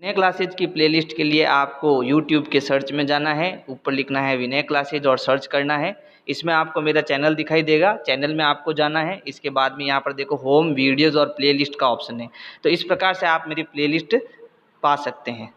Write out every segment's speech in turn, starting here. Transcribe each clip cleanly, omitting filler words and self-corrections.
विनय classes की playlist के लिए आपको यूट्यूब के सर्च में जाना है, ऊपर लिखना है विनय क्लासेज और सर्च करना है। इसमें आपको मेरा चैनल दिखाई देगा, चैनल में आपको जाना है। इसके बाद में यहाँ पर देखो होम वीडियोज़ और प्लेलिस्ट का ऑप्शन है, तो इस प्रकार से आप मेरी प्लेलिस्ट पा सकते हैं।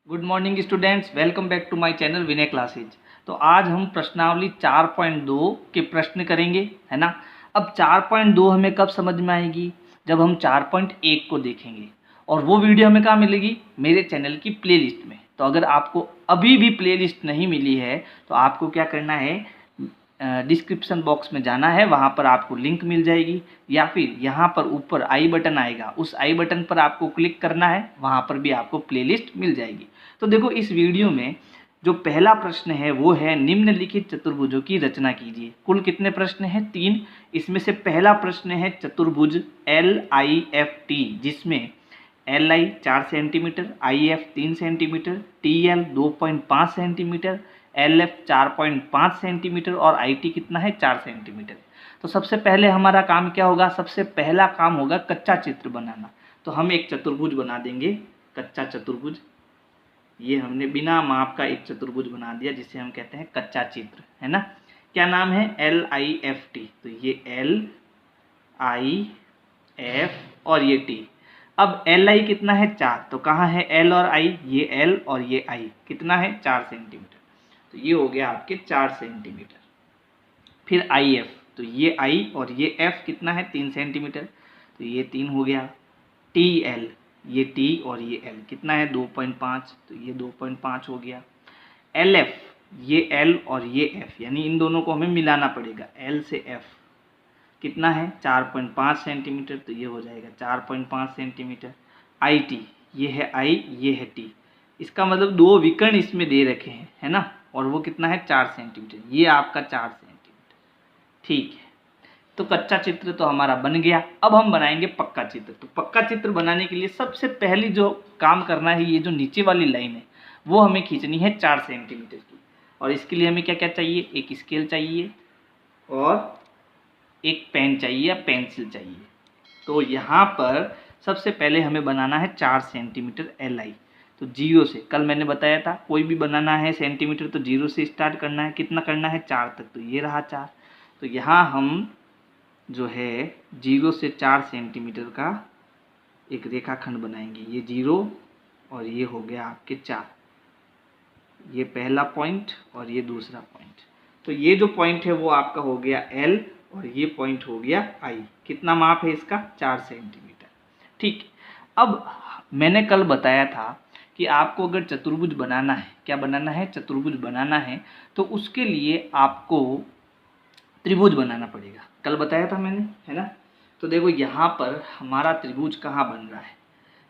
Good morning students, welcome back to my channel Vinay classes. तो आज हम प्रश्नावली 4.2 के प्रश्न करेंगे, है ना। अब 4.2 हमें कब समझ में आएगी, जब हम 4.1 को देखेंगे, और वो वीडियो हमें कहाँ मिलेगी, मेरे चैनल की प्लेलिस्ट में। तो अगर आपको अभी भी प्लेलिस्ट नहीं मिली है तो आपको क्या करना है, डिस्क्रिप्शन बॉक्स में जाना है, वहाँ पर आपको लिंक मिल जाएगी, या फिर यहाँ पर ऊपर आई बटन आएगा, उस आई बटन पर आपको क्लिक करना है, वहाँ पर भी आपको प्लेलिस्ट मिल जाएगी। तो देखो इस वीडियो में जो पहला प्रश्न है वो है निम्नलिखित चतुर्भुजों की रचना कीजिए। कुल कितने प्रश्न हैं, 3। इसमें से पहला प्रश्न है चतुर्भुज LIFT, जिसमें LI 4 centimetre, IF 3 centimetre, TL 2.5 centimetre, LF 4.5 centimetre और IT कितना है, 4 सेंटीमीटर। तो सबसे पहले हमारा काम क्या होगा, सबसे पहला काम होगा कच्चा चित्र बनाना। तो हम एक चतुर्भुज बना देंगे, कच्चा चतुर्भुज। ये हमने बिना माप का एक चतुर्भुज बना दिया, जिसे हम कहते हैं कच्चा चित्र, है ना। क्या नाम है, LIFT। तो ये LIF और ये T। अब LI कितना है, 4। तो कहाँ है L और I, ये L और ये I कितना है, 4 सेंटीमीटर। तो ये हो गया आपके 4 सेंटीमीटर। फिर IF, तो ये I और ये F कितना है, 3 सेंटीमीटर। तो ये 3 हो गया। TL, ये T और ये L कितना है, 2.5। तो ये 2.5 हो गया। LF, ये L और ये F, यानी इन दोनों को हमें मिलाना पड़ेगा। L से F कितना है, 4.5 सेंटीमीटर। तो ये हो जाएगा 4.5 सेंटीमीटर। IT, ये है I, ये है T। इसका मतलब 2 विकर्ण इसमें दे रखे हैं, है ना, और वो कितना है, 4 सेंटीमीटर। ये आपका 4 सेंटीमीटर, ठीक है। तो कच्चा चित्र तो हमारा बन गया। अब हम बनाएंगे पक्का चित्र। तो पक्का चित्र बनाने के लिए सबसे पहले जो काम करना है, ये जो नीचे वाली लाइन है वो हमें खींचनी है 4 सेंटीमीटर की। और इसके लिए हमें क्या क्या चाहिए, एक स्केल चाहिए और एक पेन चाहिए या पेंसिल चाहिए। तो यहाँ पर सबसे पहले हमें बनाना है 4 सेंटीमीटर LI। तो 0 से, कल मैंने बताया था कोई भी बनाना है सेंटीमीटर तो 0 से स्टार्ट करना है। कितना करना है, 4 तक। तो ये रहा 4। तो यहाँ हम जो है 0 से 4 सेंटीमीटर का एक रेखाखंड बनाएंगे। ये 0 और ये हो गया आपके 4, ये पहला पॉइंट और ये दूसरा पॉइंट। तो ये जो पॉइंट है वो आपका हो गया L और ये पॉइंट हो गया I। कितना माप है इसका, 4 सेंटीमीटर, ठीक। अब मैंने कल बताया था कि आपको अगर चतुर्भुज बनाना है, क्या बनाना है, चतुर्भुज बनाना है, तो उसके लिए आपको त्रिभुज बनाना पड़ेगा। कल बताया था मैंने, है ना। तो देखो यहाँ पर हमारा त्रिभुज कहाँ बन रहा है,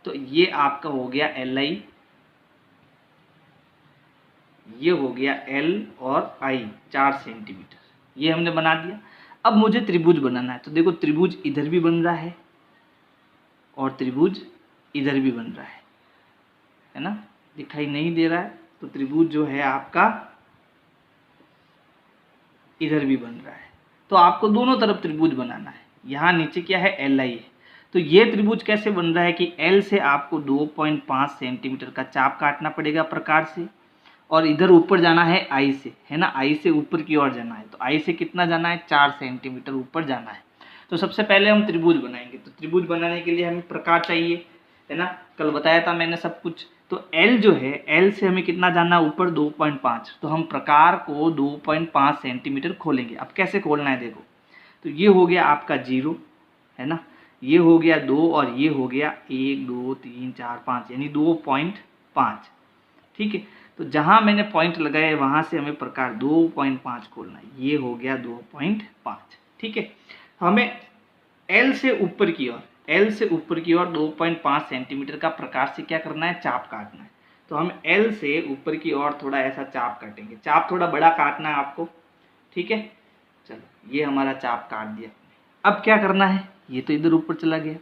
तो ये आपका हो गया LI, ये हो गया L और I 4 सेंटीमीटर, ये हमने बना दिया। अब मुझे त्रिभुज बनाना है। तो देखो त्रिभुज इधर भी बन रहा है और त्रिभुज इधर भी बन रहा है ना, दिखाई नहीं दे रहा है। तो त्रिभुज जो है आपका इधर भी बन रहा है। तो आपको दोनों तरफ त्रिभुज बनाना है। यहाँ नीचे क्या है, LI है। तो ये त्रिभुज कैसे बन रहा है कि L से आपको 2.5 सेंटीमीटर का चाप काटना पड़ेगा प्रकार से, और इधर ऊपर जाना है I से, है ना, I से ऊपर की ओर जाना है। तो I से कितना जाना है, 4 सेंटीमीटर ऊपर जाना है। तो सबसे पहले हम त्रिभुज बनाएंगे। तो त्रिभुज बनाने के लिए हमें प्रकार चाहिए, है ना, कल बताया था मैंने सब कुछ। तो L जो है, L से हमें कितना जाना है, ऊपर 2.5। तो हम प्रकार को 2.5 सेंटीमीटर खोलेंगे। अब कैसे खोलना है, देखो। तो ये हो गया आपका 0, है ना, ये हो गया 2 और ये हो गया 1 2 3 4 5, यानी 2.5, ठीक है। तो जहाँ मैंने पॉइंट लगाए वहाँ से हमें प्रकार 2.5 खोलना है। ये हो गया 2.5, ठीक है। हमें L से ऊपर की ओर, L से ऊपर की ओर 2.5 सेंटीमीटर का प्रकार से क्या करना है, चाप काटना है। तो हम L से ऊपर की ओर थोड़ा ऐसा चाप काटेंगे। चाप थोड़ा बड़ा काटना है आपको, ठीक है। चलो ये हमारा चाप काट दिया। अब क्या करना है, ये तो इधर ऊपर चला गया।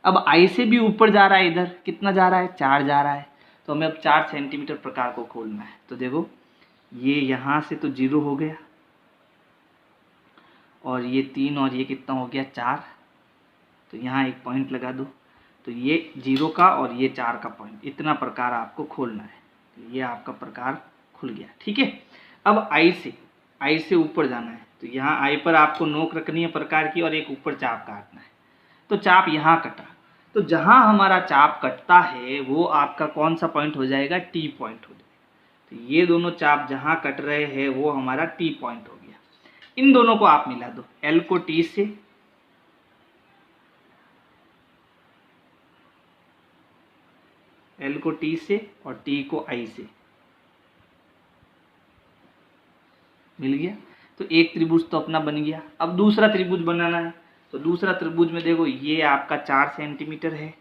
अब I से भी ऊपर जा रहा है, इधर कितना जा रहा है, 4 जा रहा है। तो हमें अब 4 सेंटीमीटर प्रकार को खोलना है। तो देखो ये यहाँ से तो 0 हो गया, और ये 3 और ये कितना हो गया, 4। तो यहाँ एक पॉइंट लगा दो। तो ये 0 का और ये 4 का पॉइंट, इतना प्रकार आपको खोलना है। तो ये आपका प्रकार खुल गया, ठीक है। अब आई से ऊपर जाना है, तो यहाँ आई पर आपको नोक रखनी है प्रकार की और एक ऊपर चाप काटना है। तो चाप यहाँ कटा, तो जहाँ हमारा चाप कटता है वो आपका कौन सा पॉइंट हो जाएगा, टी पॉइंट हो जाएगा। तो ये दोनों चाप जहाँ कट रहे हैं वो हमारा टी पॉइंट हो गया। इन दोनों को आप मिला दो, एल को टी से, एल को टी से और टी को आई से, मिल गया। तो एक त्रिभुज तो अपना बन गया। अब दूसरा त्रिभुज बनाना है, तो दूसरा त्रिभुज में देखो ये आपका 4 सेंटीमीटर है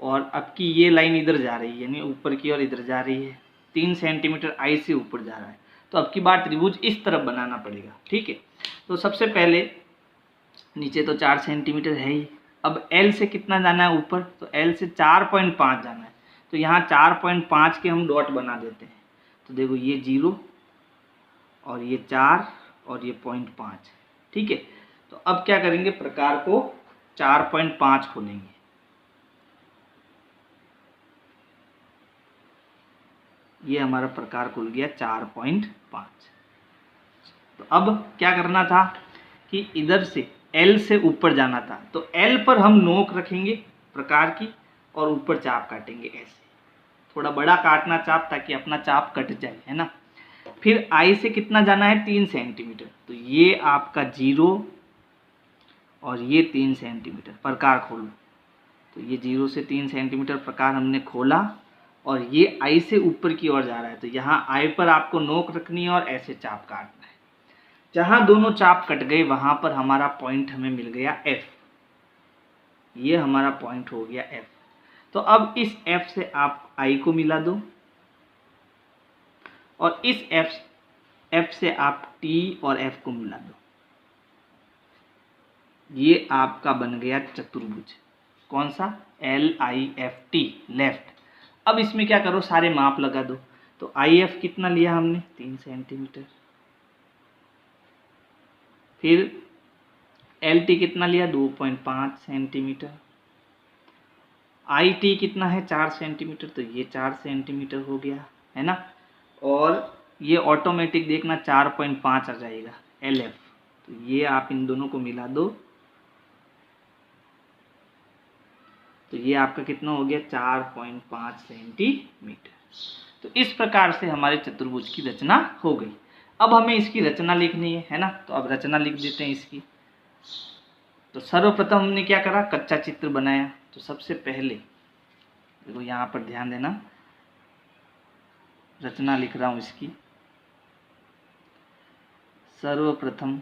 और अब की ये लाइन इधर जा रही है, यानी ऊपर की ओर इधर जा रही है, 3 सेंटीमीटर आई से ऊपर जा रहा है। तो अब की बार त्रिभुज इस तरफ बनाना पड़ेगा, ठीक है। तो सबसे पहले नीचे तो 4 सेंटीमीटर है ही, अब एल से कितना जाना है ऊपर, तो एल से 4.5 जाना है। तो यहाँ 4.5 के हम डॉट बना देते हैं। तो देखो ये 0 और ये 4 और ये 0.5, ठीक है। तो अब क्या करेंगे, प्रकार को 4.5 खोलेंगे। ये हमारा प्रकार खुल गया 4.5। तो अब क्या करना था कि इधर से एल से ऊपर जाना था, तो एल पर हम नोक रखेंगे प्रकार की और ऊपर चाप काटेंगे ऐसे, थोड़ा बड़ा काटना चाप ताकि अपना चाप कट जाए, है ना। फिर आई से कितना जाना है, 3 सेंटीमीटर। तो ये आपका 0 और ये 3 सेंटीमीटर, प्रकार खोलो। तो ये 0 से 3 सेंटीमीटर प्रकार हमने खोला और ये आई से ऊपर की ओर जा रहा है। तो यहाँ आई पर आपको नोक रखनी है और ऐसे चाप काटना है। जहाँ दोनों चाप कट गए वहाँ पर हमारा पॉइंट हमें मिल गया एफ। ये हमारा पॉइंट हो गया एफ। तो अब इस एफ से आप आई को मिला दो और इस एफ से आप टी और एफ को मिला दो। ये आपका बन गया चतुर्भुज, कौन सा, LIFT, लेफ्ट। अब इसमें क्या करो, सारे माप लगा दो। तो IF कितना लिया हमने, 3 सेंटीमीटर। फिर LT कितना लिया, 2.5 सेंटीमीटर। IT कितना है, 4 सेंटीमीटर। तो ये 4 सेंटीमीटर हो गया, है ना। और ये ऑटोमेटिक देखना 4.5 आ जाएगा LF। तो ये आप इन दोनों को मिला दो, तो ये आपका कितना हो गया, 4.5 सेंटीमीटर। तो इस प्रकार से हमारे चतुर्भुज की रचना हो गई। अब हमें इसकी रचना लिखनी है ना। तो अब रचना लिख देते हैं इसकी। तो सर्वप्रथम हमने क्या करा, कच्चा चित्र बनाया। तो सबसे पहले देखो यहाँ पर ध्यान देना, रचना लिख रहा हूँ इसकी। सर्वप्रथम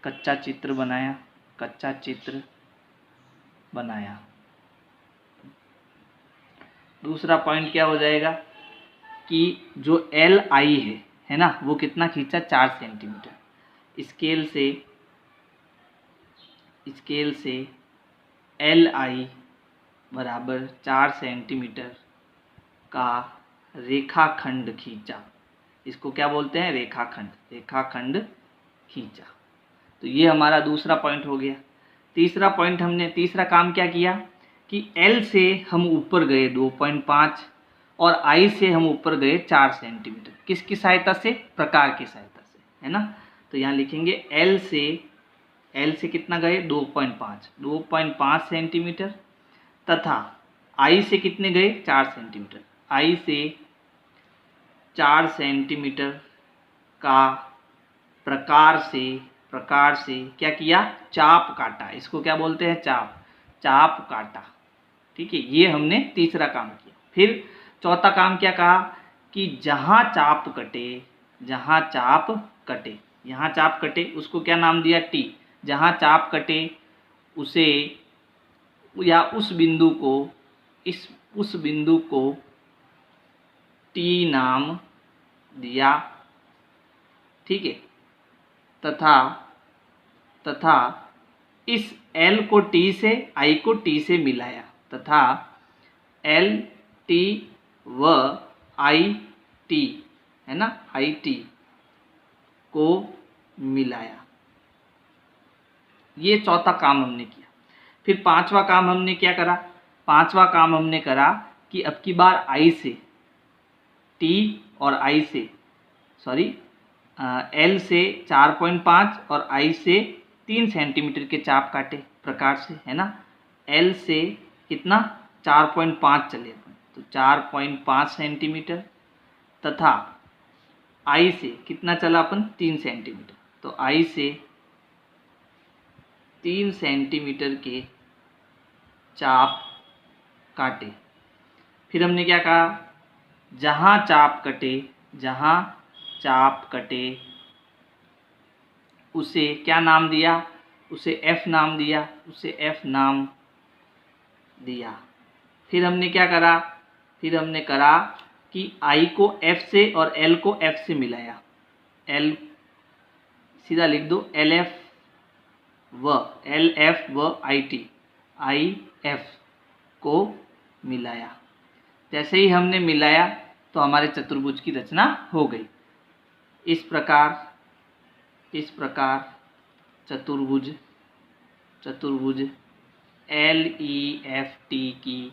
कच्चा चित्र बनाया, कच्चा चित्र बनाया। दूसरा पॉइंट क्या हो जाएगा कि जो LI है ना, वो कितना खींचा, 4 सेंटीमीटर। स्केल से LI बराबर 4 सेंटीमीटर का रेखाखंड खींचा। इसको क्या बोलते हैं, रेखाखंड, रेखाखंड खींचा। तो ये हमारा दूसरा पॉइंट हो गया। तीसरा पॉइंट, हमने तीसरा काम क्या किया कि L से हम ऊपर गए 2.5 और I से हम ऊपर गए 4 सेंटीमीटर। किसकी सहायता से, प्रकार की सहायता से, है ना। तो यहाँ लिखेंगे L से कितना गए, 2.5 सेंटीमीटर, तथा I से कितने गए, 4 सेंटीमीटर। I से 4 सेंटीमीटर का प्रकार से क्या किया, चाप काटा। इसको क्या बोलते हैं, चाप काटा, ठीक है। ये हमने तीसरा काम किया। फिर चौथा काम क्या कहा कि जहाँ चाप कटे उसको क्या नाम दिया, टी। जहाँ चाप कटे उसे या उस बिंदु को टी नाम दिया, ठीक है। तथा इस L को T से, I को T से मिलाया, तथा LT व IT, है ना, IT को मिलाया। ये चौथा काम हमने किया। फिर पांचवा काम हमने क्या करा, पांचवा काम हमने करा कि अब की बार आई से टी और आई से एल से 4.5 और आई से 3 सेंटीमीटर के चाप काटे प्रकार से, है ना। एल से कितना 4.5 चले अपन, तो 4.5 सेंटीमीटर, तथा आई से कितना चला अपन 3 सेंटीमीटर, तो आई से 3 सेंटीमीटर के चाप काटे। फिर हमने क्या कहा, जहाँ चाप कटे उसे क्या नाम दिया, उसे एफ नाम दिया। फिर हमने क्या करा, फिर हमने करा कि आई को एफ से और एल को एफ से मिलाया। एल सीधा लिख दो, एल एफ व आई एफ को मिलाया। जैसे ही हमने मिलाया तो हमारे चतुर्भुज की रचना हो गई। इस प्रकार चतुर्भुज LEFT की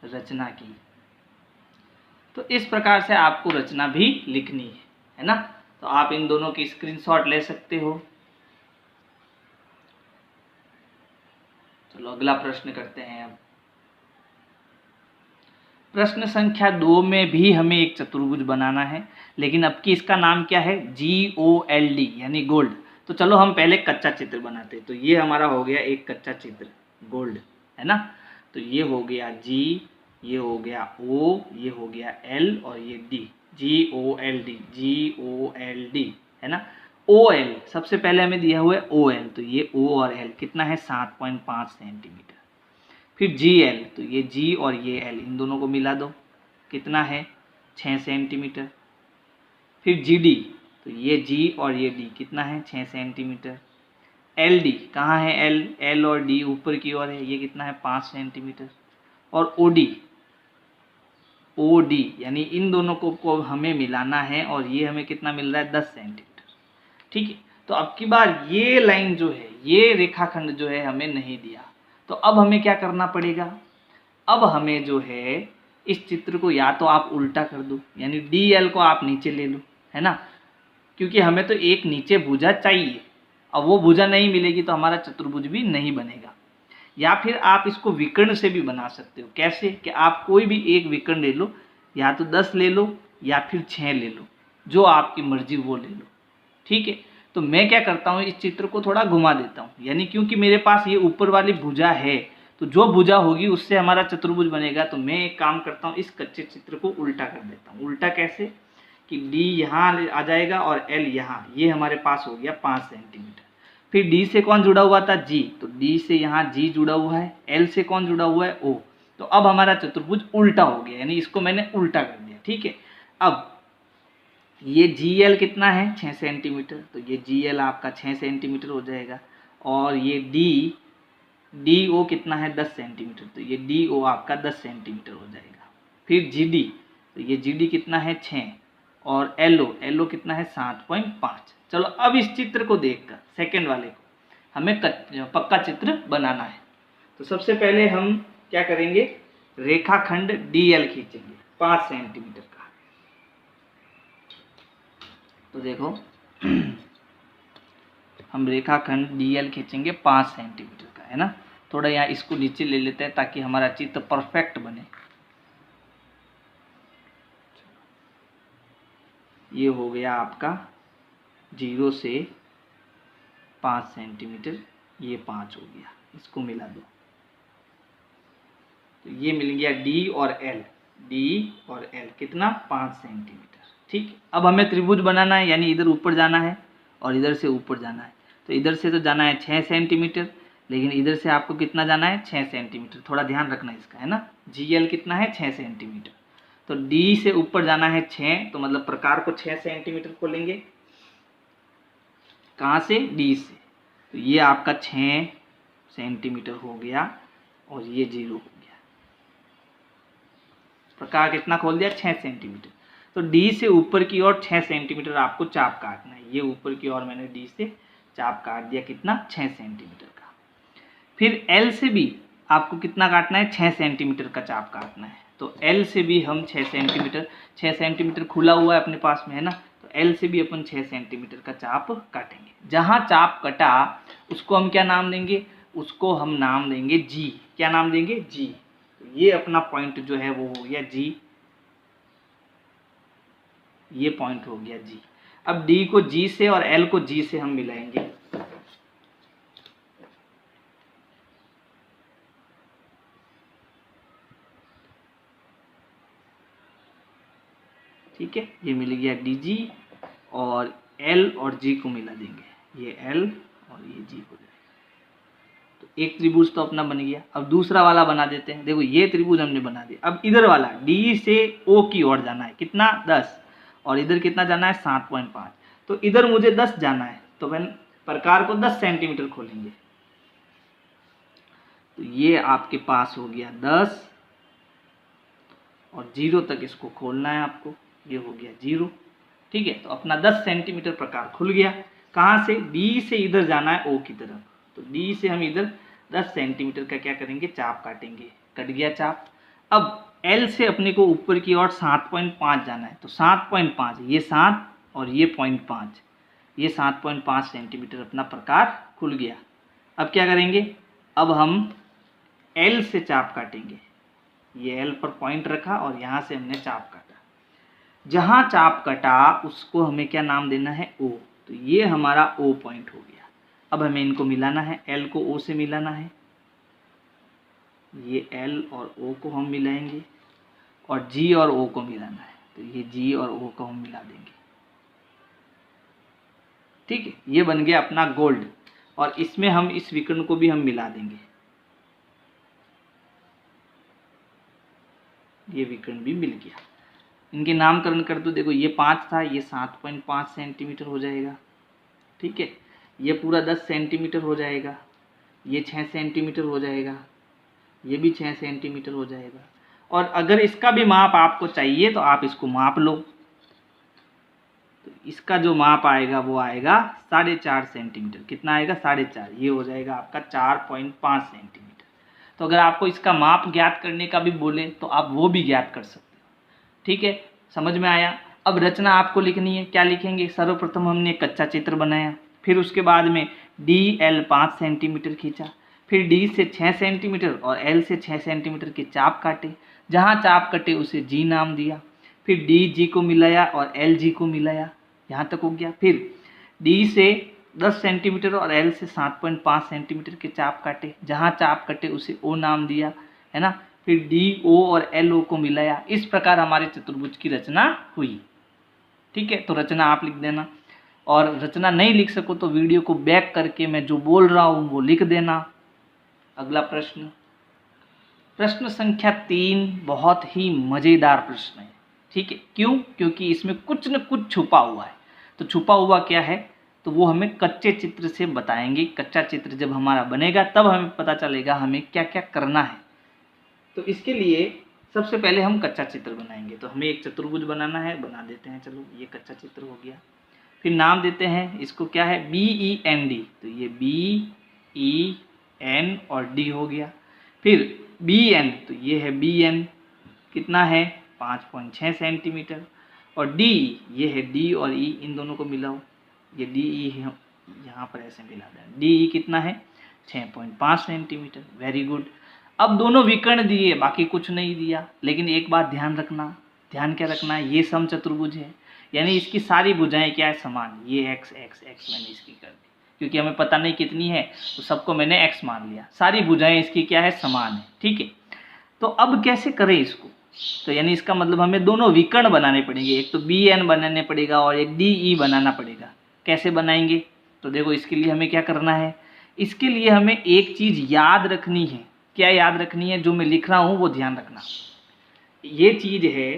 रचना की। तो इस प्रकार से आपको रचना भी लिखनी है ना। तो आप इन दोनों की स्क्रीनशॉट ले सकते हो। चलो अगला प्रश्न करते हैं। अब प्रश्न संख्या 2 में भी हमें एक चतुर्भुज बनाना है, लेकिन अब की इसका नाम क्या है, GOLD यानी गोल्ड। तो चलो हम पहले कच्चा चित्र बनाते हैं। तो ये हमारा हो गया एक कच्चा चित्र गोल्ड, है ना। तो ये हो गया G, ये हो गया O, ये हो गया L और ये D, GOLD है ना। OL सबसे पहले हमें दिया हुआ है OL, तो ये O और L कितना है 7.5 सेंटीमीटर। फिर GL, तो ये G और ये L इन दोनों को मिला दो, कितना है 6 सेंटीमीटर। फिर GD, तो ये G और ये D कितना है 6 सेंटीमीटर। LD कहाँ है, L और D ऊपर की ओर है, ये कितना है 5 सेंटीमीटर। और OD यानी इन दोनों को हमें मिलाना है और ये हमें कितना मिल रहा है 10 सेंटीमीटर। ठीक है। तो अब की बार ये लाइन जो है, ये रेखाखंड जो है हमें नहीं दिया, तो अब हमें क्या करना पड़ेगा, अब हमें जो है इस चित्र को या तो आप उल्टा कर दो, यानी DL को आप नीचे ले लो, है ना, क्योंकि हमें तो एक नीचे भुजा चाहिए। अब वो भुजा नहीं मिलेगी तो हमारा चतुर्भुज भी नहीं बनेगा। या फिर आप इसको विकर्ण से भी बना सकते हो। कैसे, कि आप कोई भी एक विकर्ण ले लो, या तो 10 ले लो या फिर 6 ले लो, जो आपकी मर्जी वो ले लो। ठीक है। तो मैं क्या करता हूँ, इस चित्र को थोड़ा घुमा देता हूँ, यानी क्योंकि मेरे पास ये ऊपर वाली भुजा है, तो जो भुजा होगी उससे हमारा चतुर्भुज बनेगा। तो मैं एक काम करता हूँ, इस कच्चे चित्र को उल्टा कर देता हूँ। उल्टा कैसे, कि D यहाँ आ जाएगा और L यहाँ, ये हमारे पास हो गया 5 सेंटीमीटर। फिर D से कौन जुड़ा हुआ था, G, तो D से यहाँ G जुड़ा हुआ है। L से कौन जुड़ा हुआ है, O। तो अब हमारा चतुर्भुज उल्टा हो गया, यानी इसको मैंने उल्टा कर दिया। ठीक है। अब ये GL कितना है 6 सेंटीमीटर, तो ये GL आपका 6 सेंटीमीटर हो जाएगा। और ये DO कितना है 10 सेंटीमीटर, तो ये DO आपका 10 सेंटीमीटर हो जाएगा। फिर GD, तो ये GD कितना है 6, और LO कितना है 7.5। चलो अब इस चित्र को देखकर सेकंड वाले को हमें पक्का चित्र बनाना है। तो सबसे पहले हम क्या करेंगे, रेखाखंड DL खींचेंगे 5 सेंटीमीटर का। तो देखो हम रेखाखंड DL खींचेंगे 5 सेंटीमीटर का, है ना। थोड़ा यहाँ इसको नीचे ले लेते हैं ताकि हमारा चित्र परफेक्ट बने। ये हो गया आपका 0 से 5 सेंटीमीटर, ये 5 हो गया, इसको मिला दो, तो ये मिल गया D और L कितना 5 सेंटीमीटर। ठीक। अब हमें त्रिभुज बनाना है, यानी इधर ऊपर जाना है और इधर से ऊपर जाना है। तो इधर से तो जाना है 6 सेंटीमीटर, लेकिन इधर से आपको कितना जाना है 6 सेंटीमीटर। थोड़ा ध्यान रखना इसका, है ना। GL कितना है 6 सेंटीमीटर, तो D से ऊपर जाना है 6, तो मतलब प्रकार को 6 सेंटीमीटर खोलेंगे। कहाँ से, D से, तो ये आपका 6 सेंटीमीटर हो गया और ये 0 हो गया। प्रकार कितना खोल दिया 6 सेंटीमीटर। तो D से ऊपर की ओर 6 सेंटीमीटर आपको चाप काटना है। ये ऊपर की ओर मैंने D से चाप काट दिया, कितना 6 सेंटीमीटर का। फिर एल से भी आपको कितना काटना है, 6 सेंटीमीटर का चाप काटना है। तो एल से भी हम 6 सेंटीमीटर खुला हुआ है अपने पास में, है ना, तो एल से भी अपन 6 सेंटीमीटर का चाप काटेंगे। जहाँ चाप कटा उसको हम क्या नाम देंगे, उसको हम नाम देंगे जी। क्या नाम देंगे, जी। तो ये अपना पॉइंट जो है वो हो गया जी, ये पॉइंट हो गया जी। अब डी को जी से और एल को जी से हम मिलाएंगे। ठीक है, ये मिल गया डी जी, और एल और जी को मिला देंगे, ये एल और ये जी हो जाएगा। तो एक त्रिभुज तो अपना बन गया। अब दूसरा वाला बना देते हैं। देखो ये त्रिभुज हमने बना दिया। अब इधर वाला डी से ओ की ओर जाना है, कितना, 10, और इधर कितना जाना है, 7.5। तो इधर मुझे 10 जाना है, तो मैं प्रकार को 10 सेंटीमीटर खोलेंगे। तो ये आपके पास हो गया 10, और 0 तक इसको खोलना है आपको, ये हो गया 0। ठीक है, तो अपना 10 सेंटीमीटर प्रकार खुल गया। कहाँ से, डी से इधर जाना है ओ की तरफ, तो डी से हम इधर 10 सेंटीमीटर का क्या करेंगे, चाप काटेंगे। कट गया चाप। अब एल से अपने को ऊपर की ओर 7.5 जाना है, तो 7.5, ये 7 और ये 0.5, ये 7.5 सेंटीमीटर अपना प्रकार खुल गया। अब क्या करेंगे, अब हम एल से चाप काटेंगे। ये एल पर पॉइंट रखा और यहाँ से हमने चाप काटा। जहाँ चाप कटा उसको हमें क्या नाम देना है, ओ। तो ये हमारा ओ पॉइंट हो गया। अब हमें इनको मिलाना है, एल को ओ से मिलाना है, ये एल और ओ को हम मिलाएंगे, और जी और ओ को मिलाना है, तो ये जी और ओ को हम मिला देंगे। ठीक है, ये बन गया अपना गोल्ड, और इसमें हम इस विकर्ण को भी हम मिला देंगे, ये विकर्ण भी मिल गया। इनके नामकरण कर दो। देखो ये 5 था, ये 7.5 सेंटीमीटर हो जाएगा। ठीक है, ये पूरा 10 सेंटीमीटर हो जाएगा, ये 6 सेंटीमीटर हो जाएगा, ये भी 6 सेंटीमीटर हो जाएगा। और अगर इसका भी माप आपको चाहिए तो आप इसको माप लो। तो इसका जो माप आएगा वो आएगा 4.5 सेंटीमीटर। कितना आएगा, 4.5। ये हो जाएगा आपका 4.5 सेंटीमीटर। तो अगर आपको इसका माप ज्ञात करने का भी बोले तो आप वो भी ज्ञात कर सकते हो। ठीक है, समझ में आया। अब रचना आपको लिखनी है। क्या लिखेंगे, सर्वप्रथम हमने कच्चा चित्र बनाया, फिर उसके बाद में डी एल 5 सेंटीमीटर खींचा, फिर डी से 6 सेंटीमीटर और एल से 6 सेंटीमीटर के चाप काटे। जहाँ चाप कटे उसे जी नाम दिया, फिर डी जी को मिलाया और एल जी को मिलाया, यहाँ तक हो गया। फिर डी से 10 सेंटीमीटर और एल से 7.5 सेंटीमीटर के चाप काटे। जहाँ चाप कटे उसे ओ नाम दिया, है ना। फिर डी ओ और एल ओ को मिलाया। इस प्रकार हमारे चतुर्भुज की रचना हुई। ठीक है, तो रचना आप लिख देना, और रचना नहीं लिख सको तो वीडियो को बैक करके मैं जो बोल रहा हूँ वो लिख देना। अगला प्रश्न, प्रश्न संख्या 3 बहुत ही मज़ेदार प्रश्न है। ठीक है, क्यों, क्योंकि इसमें कुछ न कुछ छुपा हुआ है। तो छुपा हुआ क्या है, तो वो हमें कच्चे चित्र से बताएंगे। कच्चा चित्र जब हमारा बनेगा तब हमें पता चलेगा हमें क्या क्या करना है। तो इसके लिए सबसे पहले हम कच्चा चित्र बनाएंगे। तो हमें एक चतुर्भुज बनाना है, बना देते हैं। चलो, ये कच्चा चित्र हो गया। फिर नाम देते हैं इसको, क्या है, BEND। तो ये BEN और D हो गया। फिर BN, तो ये है BN, कितना है, 5.6 सेंटीमीटर। और D, ये है D और E, इन दोनों को मिलाओ, ये DE यहाँ पर ऐसे मिला दें। DE कितना है, 6.5 सेंटीमीटर। Very good. अब दोनों विकर्ण दिए, बाकी कुछ नहीं दिया। लेकिन एक बात ध्यान रखना, ध्यान क्या रखना है, ये समचतुर्भुज है, यानी इसकी सारी भुजाएं क्या है, समान। ये x x x मैंने इसकी कर दी, क्योंकि हमें पता नहीं कितनी है तो सबको मैंने x मान लिया। सारी भुजाएं इसकी क्या है, समान है। ठीक है, तो अब कैसे करें इसको, तो यानी इसका मतलब हमें दोनों विकर्ण बनाने पड़ेंगे। एक तो BN बनाने पड़ेगा और एक DE बनाना पड़ेगा। कैसे बनाएंगे, तो देखो इसके लिए हमें क्या करना है, इसके लिए हमें एक चीज़ याद रखनी है। क्या याद रखनी है, जो मैं लिख रहा हूँ वो ध्यान रखना। ये चीज़ है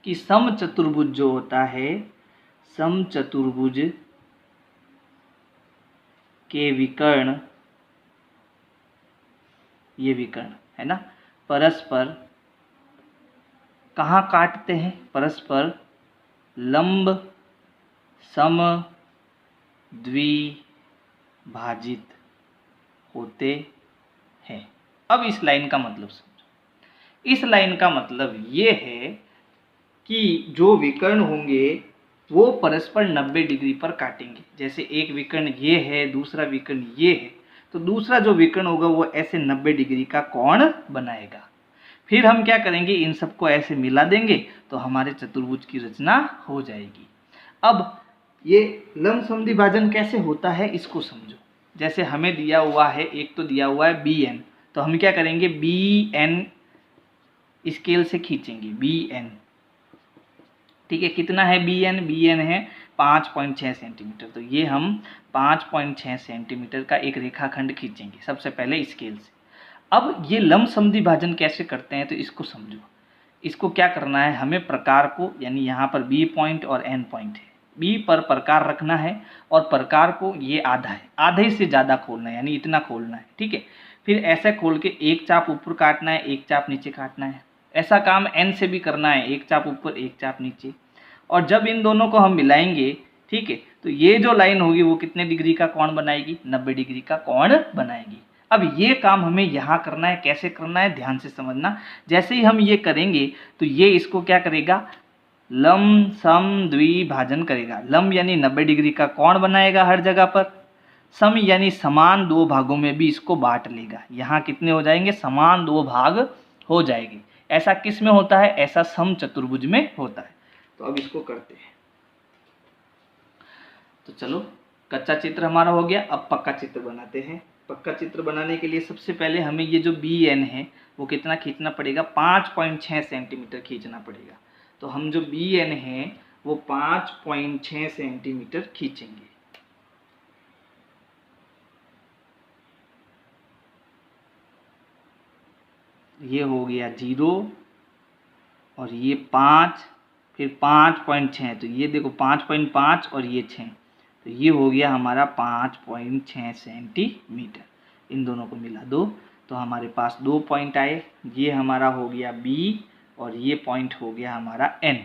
कि समचतुर्भुज जो होता है, समचतुर्भुज के विकर्ण, ये विकर्ण है ना, परस्पर कहाँ काटते हैं, परस्पर लंब सम द्वि भाजित होते हैं। अब इस लाइन का मतलब समझो। इस लाइन का मतलब ये है कि जो विकर्ण होंगे वो परस्पर 90 डिग्री पर काटेंगे। जैसे एक विकर्ण ये है, दूसरा विकर्ण ये है, तो दूसरा जो विकर्ण होगा वो ऐसे 90 डिग्री का कोण बनाएगा। फिर हम क्या करेंगे, इन सबको ऐसे मिला देंगे तो हमारे चतुर्भुज की रचना हो जाएगी। अब ये लंबसम भाजन कैसे होता है इसको समझो। जैसे हमें दिया हुआ है, एक तो दिया हुआ है bn, तो हम क्या करेंगे, bn स्केल से खींचेंगे bn। ठीक है, कितना है bn है 5.6 सेंटीमीटर। तो ये हम 5.6 सेंटीमीटर का एक रेखाखंड खींचेंगे सबसे पहले स्केल से। अब ये लंबसम भाजन कैसे करते हैं तो इसको समझो। इसको क्या करना है, हमें प्रकार को, यानी यहाँ पर बी पॉइंट और एन पॉइंट है, बी पर प्रकार रखना है और प्रकार को ये आधा है, आधे से ज़्यादा खोलना है, यानी इतना खोलना है। ठीक है, फिर ऐसे खोल के एक चाप ऊपर काटना है, एक चाप नीचे काटना है। ऐसा काम एन से भी करना है, एक चाप ऊपर एक चाप नीचे। और जब इन दोनों को हम मिलाएंगे, ठीक है, तो ये जो लाइन होगी वो कितने डिग्री का कोण बनाएगी, 90 डिग्री का कोण बनाएगी। अब ये काम हमें यहाँ करना है, कैसे करना है ध्यान से समझना। जैसे ही हम ये करेंगे तो ये इसको क्या करेगा, लंब सम द्विभाजन करेगा। लंब यानी 90 डिग्री का कोण बनाएगा हर जगह पर, सम यानी समान दो भागों में भी इसको बांट लेगा। यहाँ कितने हो जाएंगे, समान दो भाग हो जाएंगे। ऐसा किस में होता है, ऐसा सम चतुर्भुज में होता है। तो अब इसको करते हैं। तो चलो, कच्चा चित्र हमारा हो गया, अब पक्का चित्र बनाते हैं। पक्का चित्र बनाने के लिए सबसे पहले हमें ये जो bn है वो कितना खींचना पड़ेगा, 5.6 सेंटीमीटर खींचना पड़ेगा। तो हम जो bn है वो 5.6 सेंटीमीटर खींचेंगे। ये हो गया 0 और ये 5, फिर 5.6, तो ये देखो 5.5 और ये 6, तो ये हो गया हमारा 5.6 सेंटीमीटर। इन दोनों को मिला दो तो हमारे पास 2 पॉइंट आए। ये हमारा हो गया B और ये पॉइंट हो गया हमारा N।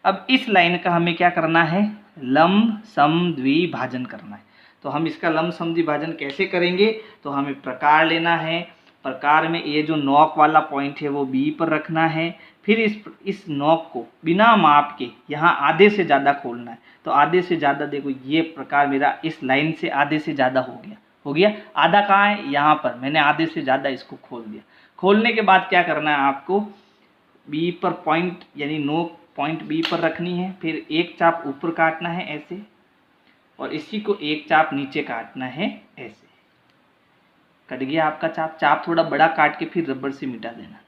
अब इस लाइन का हमें क्या करना है, लंब सम द्विभाजन करना है। तो हम इसका लंब सम द्विभाजन कैसे करेंगे, तो हमें प्रकार लेना है। प्रकार में ये जो नोक वाला पॉइंट है वो B पर रखना है। फिर इस नोक को बिना माप के यहाँ आधे से ज़्यादा खोलना है। तो आधे से ज़्यादा, देखो ये प्रकार मेरा इस लाइन से आधे से ज़्यादा हो गया। आधा कहाँ है, यहाँ पर मैंने आधे से ज़्यादा इसको खोल दिया। खोलने के बाद क्या करना है आपको, बी पर पॉइंट यानी नोक पॉइंट बी पर रखनी है। फिर एक चाप ऊपर काटना है ऐसे, और इसी को एक चाप नीचे काटना है ऐसे। कट गया आपका चाप। चाप थोड़ा बड़ा काट के फिर रबर से मिटा देना।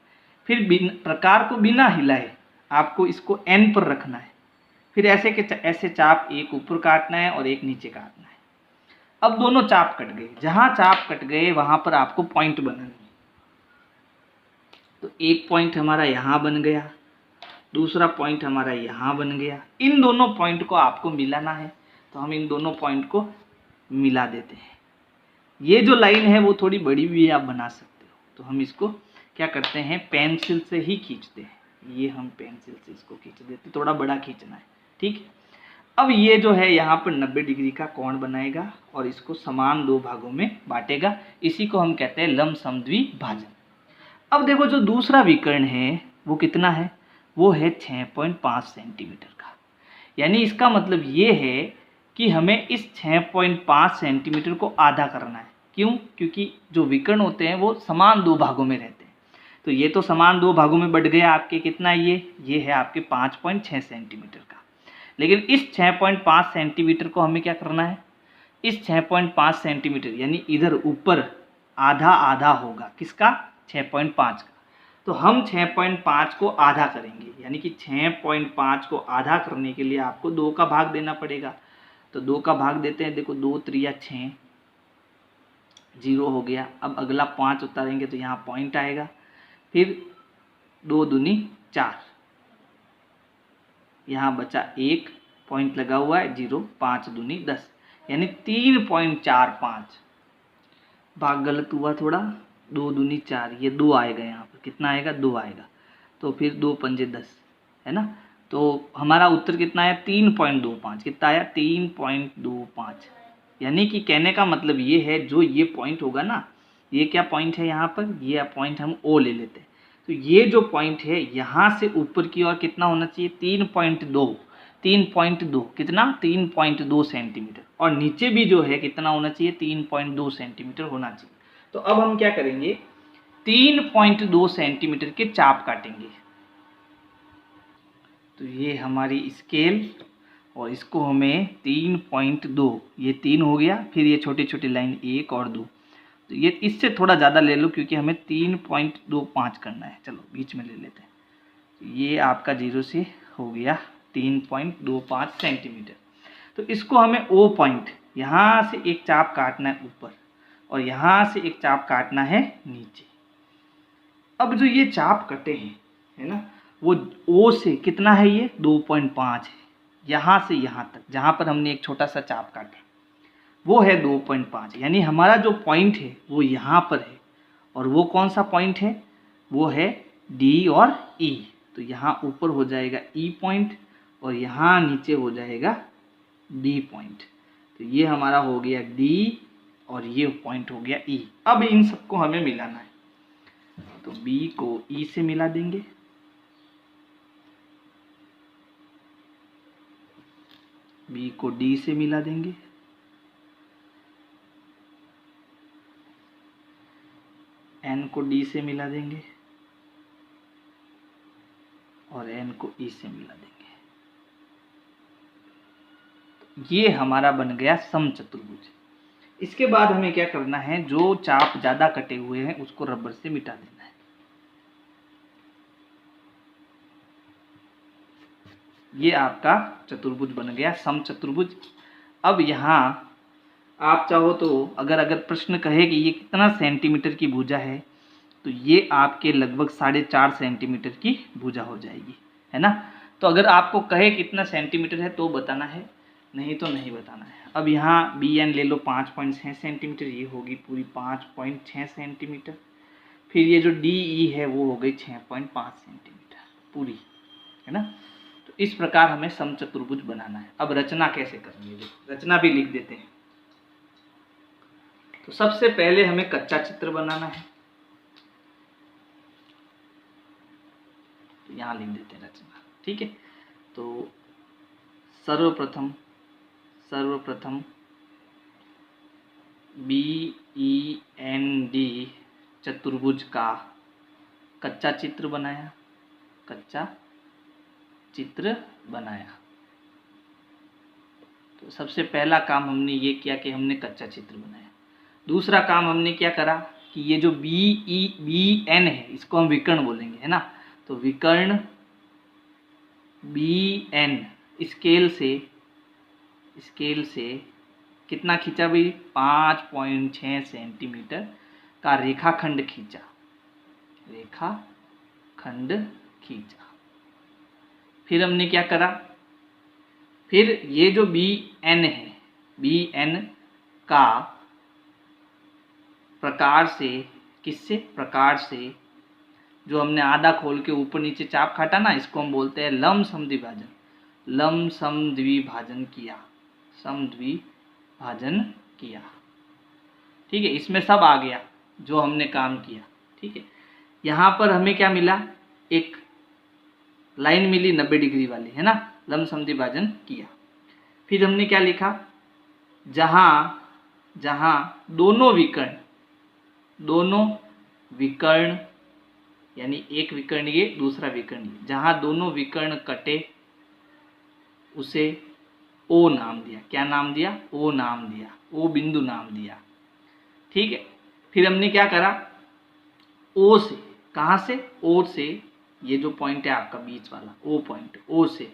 फिर प्रकार को बिना हिलाए आपको इसको एन पर रखना है। फिर ऐसे के ऐसे चाप एक ऊपर काटना है और एक नीचे काटना है। अब दोनों चाप कट गए, जहां चाप कट गए वहां पर आपको पॉइंट बनाना है। तो एक पॉइंट हमारा यहाँ बन गया, दूसरा पॉइंट हमारा यहाँ बन गया। इन दोनों पॉइंट को आपको मिलाना है, तो हम इन दोनों पॉइंट को मिला देते हैं। ये जो लाइन है वो थोड़ी बड़ी भी आप बना सकते हो, तो हम इसको क्या करते हैं, पेंसिल से ही खींचते हैं। ये हम पेंसिल से इसको खींच देते, थोड़ा बड़ा खींचना है। ठीक, अब ये जो है यहाँ पर 90 डिग्री का कोण बनाएगा और इसको समान दो भागों में बांटेगा। इसी को हम कहते हैं लंब सम द्विभाजन। अब देखो जो दूसरा विकर्ण है वो कितना है, वो है 6.5 सेंटीमीटर का। यानी इसका मतलब ये है कि हमें इस 6.5 सेंटीमीटर को आधा करना है। क्यों, क्योंकि जो विकर्ण होते हैं वो समान दो भागों में रहते हैं। तो ये तो समान दो भागों में बढ़ गया आपके, कितना ये है आपके 5.6 सेंटीमीटर का। लेकिन इस 6.5 सेंटीमीटर को हमें क्या करना है, इस 6.5 सेंटीमीटर यानी इधर ऊपर आधा आधा होगा, किसका, 6.5 का। तो हम 6.5 को आधा करेंगे, यानी कि 6.5 को आधा करने के लिए आपको 2 का भाग देना पड़ेगा। तो 2 का भाग देते हैं, देखो 2 3 6, 0 हो गया। अब अगला 5 उतारेंगे तो यहाँ पॉइंट आएगा। फिर 2 दूनी 4, यहाँ बचा 1 पॉइंट लगा हुआ है 0, 5 दूनी 10, यानी 3.45। भाग गलत हुआ थोड़ा, 2 दूनी 4, ये 2 आएगा, यहाँ पर कितना आएगा, 2 आएगा। तो फिर 2 पंजे 10 है ना। तो हमारा उत्तर कितना है, 3.25। कितना आया, 3.25। यानी कि कहने का मतलब ये है, जो ये पॉइंट होगा ना, ये क्या पॉइंट है यहाँ पर, ये पॉइंट हम ओ ले लेते हैं। तो ये जो पॉइंट है यहाँ से ऊपर की ओर कितना होना चाहिए, 3.2 कितना, 3.2 सेंटीमीटर, और नीचे भी जो है कितना होना चाहिए, 3.2 सेंटीमीटर होना चाहिए। तो अब हम क्या करेंगे, 3.2 सेंटीमीटर के चाप काटेंगे। तो ये हमारी स्केल, और इसको हमें 3.2, ये 3 हो गया, फिर ये छोटी छोटी लाइन 1 और 2, तो ये इससे थोड़ा ज़्यादा ले लो क्योंकि हमें 3.25 करना है। चलो बीच में ले लेते हैं। तो ये आपका 0 से हो गया 3.25 सेंटीमीटर। तो इसको हमें ओ पॉइंट, यहाँ से एक चाप काटना है ऊपर, और यहाँ से एक चाप काटना है नीचे। अब जो ये चाप कटे हैं, है ना, वो ओ से कितना है, ये 2.5 है। यहाँ से यहाँ तक जहाँ पर हमने एक छोटा सा चाप काटा वो है 2.5, यानी हमारा जो पॉइंट है वो यहाँ पर है, और वो कौन सा पॉइंट है, वो है डी और ई। तो यहाँ ऊपर हो जाएगा ई पॉइंट, और यहाँ नीचे हो जाएगा डी पॉइंट। तो ये हमारा हो गया डी, और ये पॉइंट हो गया ई। अब इन सबको हमें मिलाना है, तो बी को ई से मिला देंगे, बी को डी से मिला देंगे, एन को डी से मिला देंगे, और एन को ई से मिला देंगे। ये हमारा बन गया समचतुर्भुज। इसके बाद हमें क्या करना है, जो चाप ज्यादा कटे हुए हैं उसको रबर से मिटा देना है। ये आपका चतुर्भुज बन गया, समचतुर्भुज। अब यहाँ आप चाहो तो अगर प्रश्न कहे कि ये कितना सेंटीमीटर की भुजा है, तो ये आपके लगभग 4.5 सेंटीमीटर की भुजा हो जाएगी, है ना। तो अगर आपको कहे कितना सेंटीमीटर है तो बताना है, नहीं तो नहीं बताना है। अब यहाँ बी एन ले लो 5.6 सेंटीमीटर, ये होगी पूरी 5.6 सेंटीमीटर। फिर ये जो डी ई है वो हो गई 6.5 सेंटीमीटर पूरी, है ना। तो इस प्रकार हमें समचतुर्भुज बनाना है। अब रचना कैसे करेंगे, रचना भी लिख देते हैं। तो सबसे पहले हमें कच्चा चित्र बनाना है, तो यहाँ लिख देते हैं रचना, ठीक है। तो सर्वप्रथम बी ई एन डी चतुर्भुज का कच्चा चित्र बनाया, तो सबसे पहला काम हमने ये किया कि हमने कच्चा चित्र बनाया। दूसरा काम हमने क्या करा कि ये जो बी एन है इसको हम विकर्ण बोलेंगे, है ना। तो विकर्ण बी एन स्केल से कितना खींचा भाई, 5.6 सेंटीमीटर का रेखाखंड खींचा, फिर हमने क्या करा, फिर ये जो बी एन है, बी एन का प्रकार से, किससे, प्रकार से जो हमने आधा खोल के ऊपर नीचे चाप काटा ना, इसको हम बोलते हैं लम समद्विभाजन किया, ठीक है। इसमें सब आ गया जो हमने काम किया, ठीक है। यहाँ पर हमें क्या मिला, एक लाइन मिली 90 डिग्री वाली, है ना, लम समद्विभाजन किया। फिर हमने क्या लिखा, जहाँ दोनों विकर्ण यानी एक विकर्ण ये दूसरा विकर्ण ये, जहाँ दोनों विकर्ण कटे उसे ओ नाम दिया। क्या नाम दिया, ओ नाम दिया, ओ बिंदु नाम दिया, ठीक है। फिर हमने क्या करा, ओ से, कहाँ से, ओ से, ये जो पॉइंट है आपका बीच वाला ओ पॉइंट, ओ से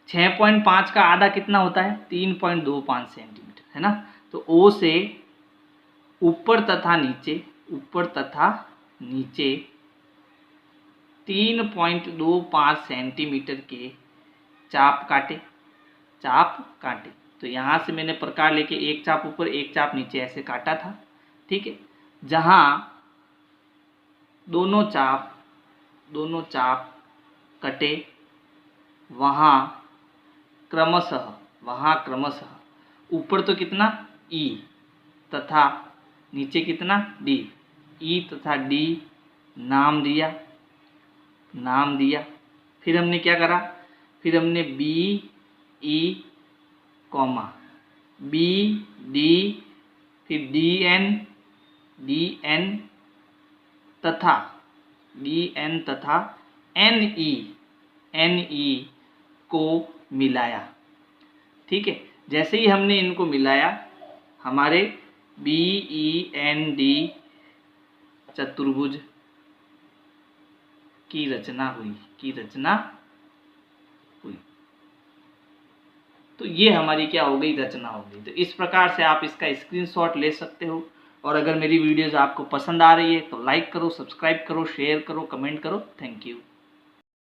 6.5 का आधा कितना होता है, 3.25 सेंटीमीटर, है ना। तो ओ से ऊपर तथा नीचे 3.25 सेंटीमीटर के चाप काटे। तो यहाँ से मैंने प्रकार लेके एक चाप ऊपर एक चाप नीचे ऐसे काटा था, ठीक है। जहाँ दोनों चाप कटे वहाँ क्रमशः ऊपर तो कितना ई तथा नीचे कितना डी, ई तथा डी नाम दिया। फिर हमने क्या करा, फिर हमने B E comma B D, फिर डी एन तथा एन ई को मिलाया। ठीक है, जैसे ही हमने इनको मिलाया हमारे बी ई एन डी चतुर्भुज की रचना हुई। तो ये हमारी क्या हो गई, रचना हो गई। तो इस प्रकार से आप इसका स्क्रीनशॉट ले सकते हो। और अगर मेरी वीडियोस आपको पसंद आ रही है तो लाइक करो, सब्सक्राइब करो, शेयर करो, कमेंट करो। Thank you.